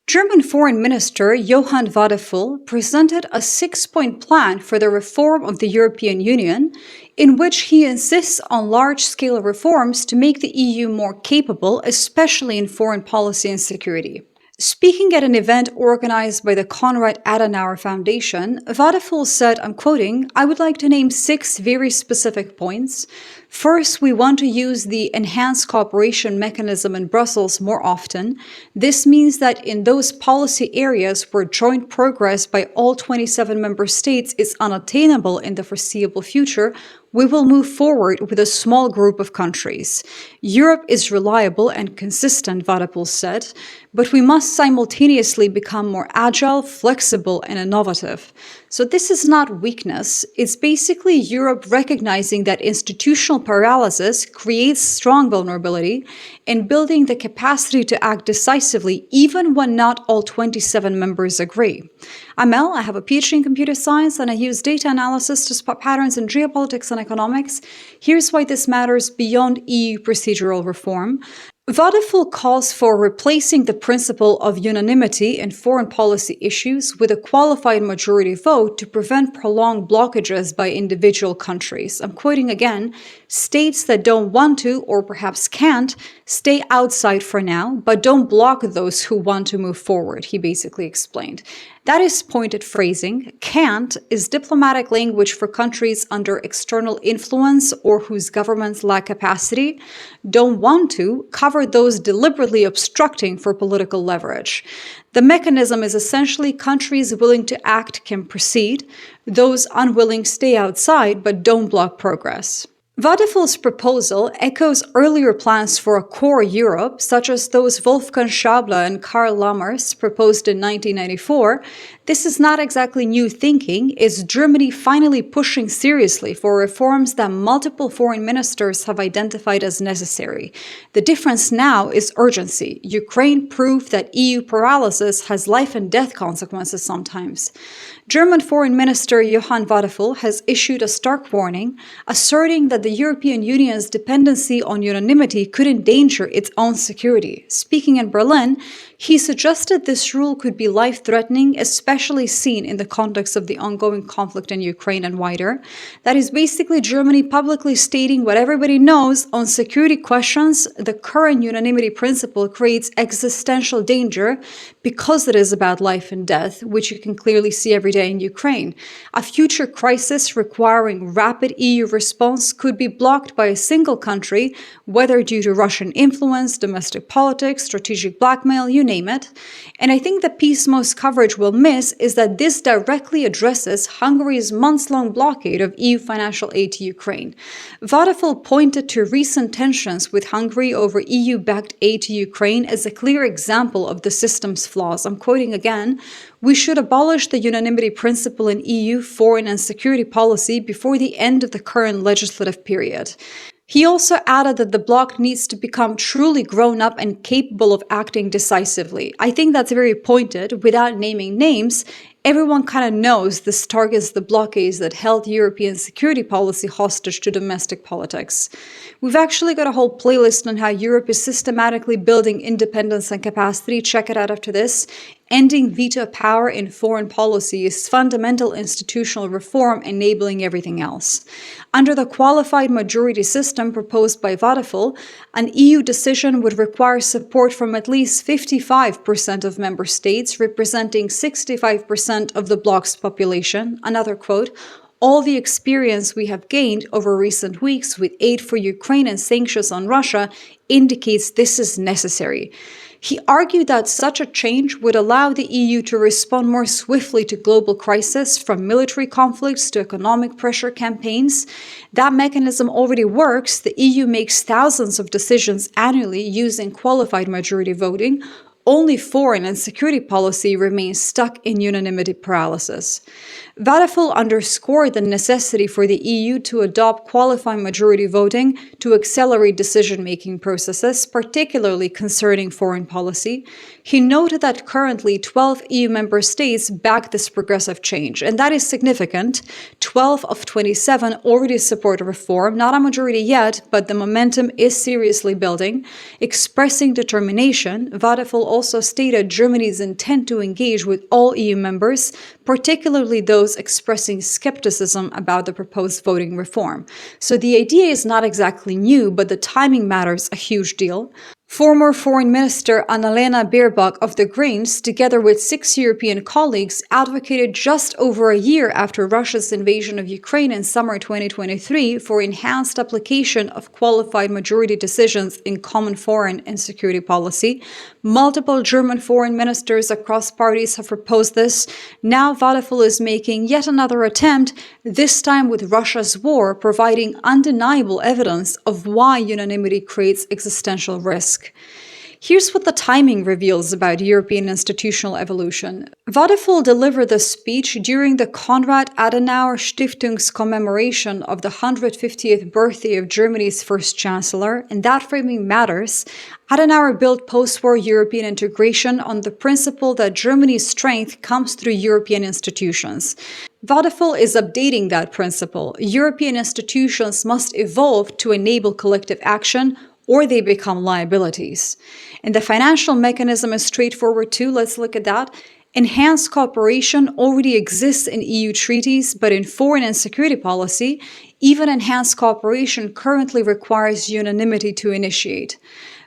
German Foreign Minister Johann Wadephul presented a six-point plan for the reform of the European Union, in which he insists on large-scale reforms to make the EU more capable, especially in foreign policy and security. Speaking at an event organized by the Konrad Adenauer Foundation, Wadephul said, I'm quoting, "I would like to name 6 very specific points. First, we want to use the enhanced cooperation mechanism in Brussels more often. This means that in those policy areas where joint progress by all 27 member states is unattainable in the foreseeable future, we will move forward with a small group of countries. Europe is reliable and consistent," Wadephul said, "but we must simultaneously become more agile, flexible, and innovative." So this is not weakness. It's basically Europe recognizing that institutional paralysis creates strong vulnerability and building the capacity to act decisively even when not all 27 members agree. I'm Mel, I have a PhD in computer science, and I use data analysis to spot patterns in geopolitics and economics. Here's why this matters beyond EU procedural reform. Wadephul calls for replacing the principle of unanimity in foreign policy issues with a qualified majority vote to prevent prolonged blockages by individual countries. I'm quoting again, "States that don't want to, or perhaps can't, stay outside for now, but don't block those who want to move forward," he basically explained. That is pointed phrasing. Can't is diplomatic language for countries under external influence or whose governments lack capacity. Don't want to cover those deliberately obstructing for political leverage. The mechanism is essentially countries willing to act can proceed. Those unwilling stay outside but don't block progress. Wadephul's proposal echoes earlier plans for a core Europe, such as those Wolfgang Schäuble and Karl Lammers proposed in 1994. This is not exactly new thinking. It's Germany finally pushing seriously for reforms that multiple foreign ministers have identified as necessary. The difference now is urgency. Ukraine proved that EU paralysis has life and death consequences sometimes. German Foreign Minister Johann Wadephul has issued a stark warning, asserting that the European Union's dependency on unanimity could endanger its own security. Speaking in Berlin, he suggested this rule could be life-threatening, especially seen in the context of the ongoing conflict in Ukraine and wider. That is basically Germany publicly stating what everybody knows on security questions. The current unanimity principle creates existential danger because it is about life and death, which you can clearly see every day in Ukraine. A future crisis requiring rapid EU response could be blocked by a single country, whether due to Russian influence, domestic politics, strategic blackmail, you name it. And I think the piece most coverage will miss is that this directly addresses Hungary's months-long blockade of EU financial aid to Ukraine. Wadephul pointed to recent tensions with Hungary over EU-backed aid to Ukraine as a clear example of the system's flaws. I'm quoting again, "We should abolish the unanimity principle in EU foreign and security policy before the end of the current legislative period." He also added that the bloc needs to become truly grown up and capable of acting decisively. I think that's very pointed. Without naming names, everyone kind of knows this targets the blockades that held European security policy hostage to domestic politics. We've actually got a whole playlist on how Europe is systematically building independence and capacity. Check it out after this. Ending veto power in foreign policy is fundamental institutional reform enabling everything else. Under the qualified majority system proposed by Wadephul, an EU decision would require support from at least 55% of member states, representing 65% of the bloc's population. Another quote, "All the experience we have gained over recent weeks with aid for Ukraine and sanctions on Russia indicates this is necessary." He argued that such a change would allow the EU to respond more swiftly to global crises, from military conflicts to economic pressure campaigns. That mechanism already works. The EU makes thousands of decisions annually using qualified majority voting. Only foreign and security policy remains stuck in unanimity paralysis. Wadephul underscored the necessity for the EU to adopt qualified majority voting to accelerate decision-making processes, particularly concerning foreign policy. He noted that currently 12 EU member states back this progressive change, and that is significant. 12 of 27 already support reform, not a majority yet, but the momentum is seriously building. Expressing determination, Wadephul also stated Germany's intent to engage with all EU members, particularly those expressing skepticism about the proposed voting reform. So the idea is not exactly new, but the timing matters a huge deal. Former Foreign Minister Annalena Baerbock of the Greens, together with 6 European colleagues, advocated just over a year after Russia's invasion of Ukraine in summer 2023 for enhanced application of qualified majority decisions in common foreign and security policy. Multiple German foreign ministers across parties have proposed this. Now Wadephul is making yet another attempt, this time with Russia's war, providing undeniable evidence of why unanimity creates existential risk. Here's what the timing reveals about European institutional evolution. Wadephul delivered the speech during the Konrad Adenauer Stiftung's commemoration of the 150th birthday of Germany's first chancellor, and that framing matters. Adenauer built post-war European integration on the principle that Germany's strength comes through European institutions. Wadephul is updating that principle. European institutions must evolve to enable collective action, or they become liabilities. And the financial mechanism is straightforward too. Let's look at that. Enhanced cooperation already exists in EU treaties, but in foreign and security policy, even enhanced cooperation currently requires unanimity to initiate.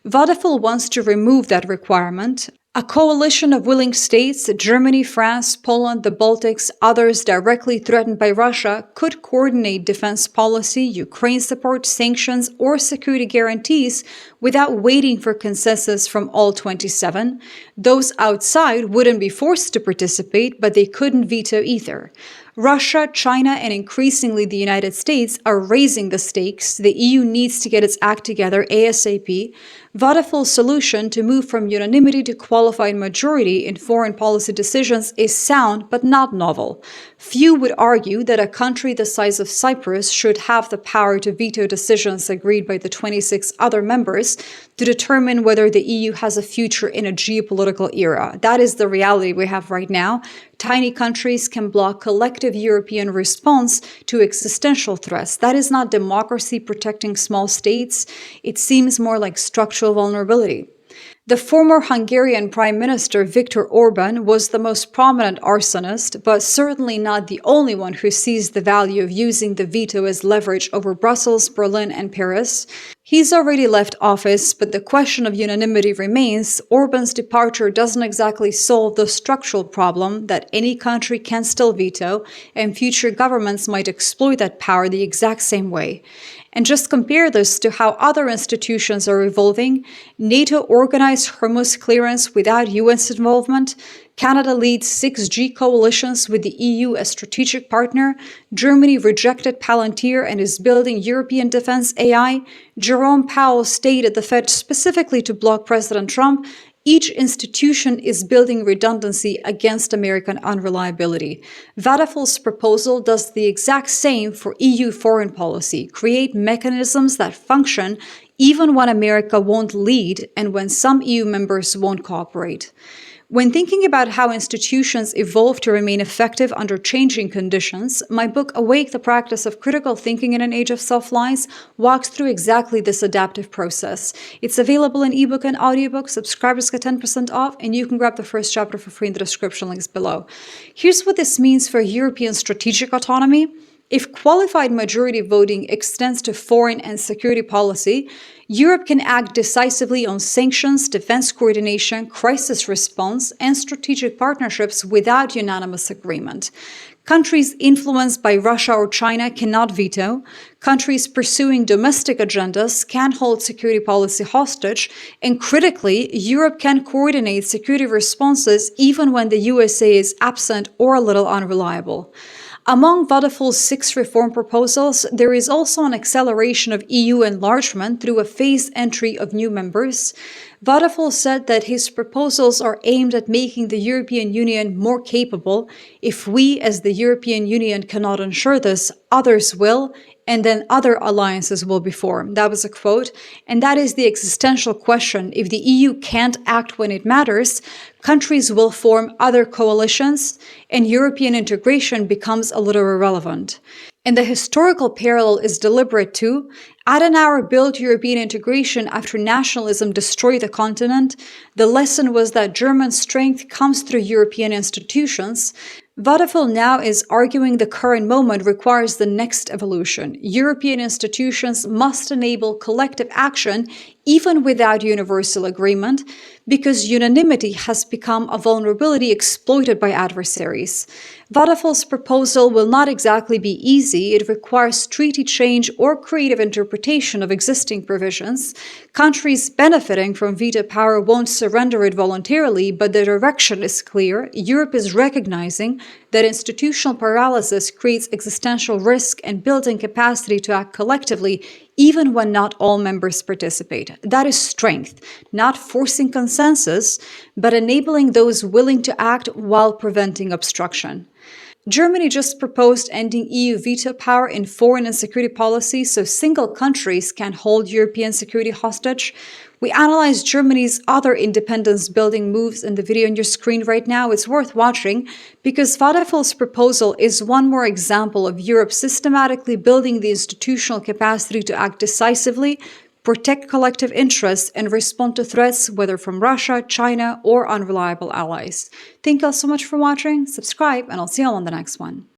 Wadephul wants to remove that requirement. A coalition of willing states, Germany, France, Poland, the Baltics, others directly threatened by Russia, could coordinate defense policy, Ukraine support, sanctions, or security guarantees without waiting for consensus from all 27. Those outside wouldn't be forced to participate, but they couldn't veto either. Russia, China, and increasingly the United States are raising the stakes. The EU needs to get its act together ASAP. Wadephul's solution to move from unanimity to qualified majority in foreign policy decisions is sound but not novel. Few would argue that a country the size of Cyprus should have the power to veto decisions agreed by the 26 other members to determine whether the EU has a future in a geopolitical era. That is the reality we have right now. Tiny countries can block collective European response to existential threats. That is not democracy protecting small states. It seems more like structural vulnerability. The former Hungarian Prime Minister Viktor Orban was the most prominent arsonist, but certainly not the only one who sees the value of using the veto as leverage over Brussels, Berlin, and Paris. He's already left office, but the question of unanimity remains. Orban's departure doesn't exactly solve the structural problem that any country can still veto, and future governments might exploit that power the exact same way. And just compare this to how other institutions are evolving. NATO organized Hormuz clearance without US involvement. Canada leads 6G coalitions with the EU as strategic partner. Germany rejected Palantir and is building European defense AI. Jerome Powell stayed at the Fed specifically to block President Trump. Each institution is building redundancy against American unreliability. Wadephul's proposal does the exact same for EU foreign policy, create mechanisms that function even when America won't lead and when some EU members won't cooperate. When thinking about how institutions evolve to remain effective under changing conditions, my book Awake: The Practice of Critical Thinking in an Age of Self-Lies walks through exactly this adaptive process. It's available in ebook and audiobook. Subscribers get 10% off, and you can grab the first chapter for free in the description links below. Here's what this means for European strategic autonomy. If qualified majority voting extends to foreign and security policy, Europe can act decisively on sanctions, defense coordination, crisis response, and strategic partnerships without unanimous agreement. Countries influenced by Russia or China cannot veto. Countries pursuing domestic agendas can hold security policy hostage. And critically, Europe can coordinate security responses even when the USA is absent or a little unreliable. Among Wadephul's 6 reform proposals, there is also an acceleration of EU enlargement through a phased entry of new members. Wadephul said that his proposals are aimed at making the European Union more capable. If we, as the European Union, cannot ensure this, others will, and then other alliances will be formed. That was a quote. And that is the existential question. If the EU can't act when it matters, countries will form other coalitions, and European integration becomes a little irrelevant. And the historical parallel is deliberate too. Adenauer built European integration after nationalism destroyed the continent. The lesson was that German strength comes through European institutions. Wadephul now is arguing the current moment requires the next evolution. European institutions must enable collective action even without universal agreement, because unanimity has become a vulnerability exploited by adversaries. Wadephul's proposal will not exactly be easy. It requires treaty change or creative interpretation of existing provisions. Countries benefiting from veto power won't surrender it voluntarily, but the direction is clear. Europe is recognizing that institutional paralysis creates existential risk and building capacity to act collectively, even when not all members participate. That is strength, not forcing consensus, but enabling those willing to act while preventing obstruction. Germany just proposed ending EU veto power in foreign and security policy so single countries can hold European security hostage. We analyzed Germany's other independence-building moves in the video on your screen right now. It's worth watching because Wadephul's proposal is one more example of Europe systematically building the institutional capacity to act decisively, protect collective interests, and respond to threats, whether from Russia, China, or unreliable allies. Thank you all so much for watching. Subscribe, and I'll see you all on the next one.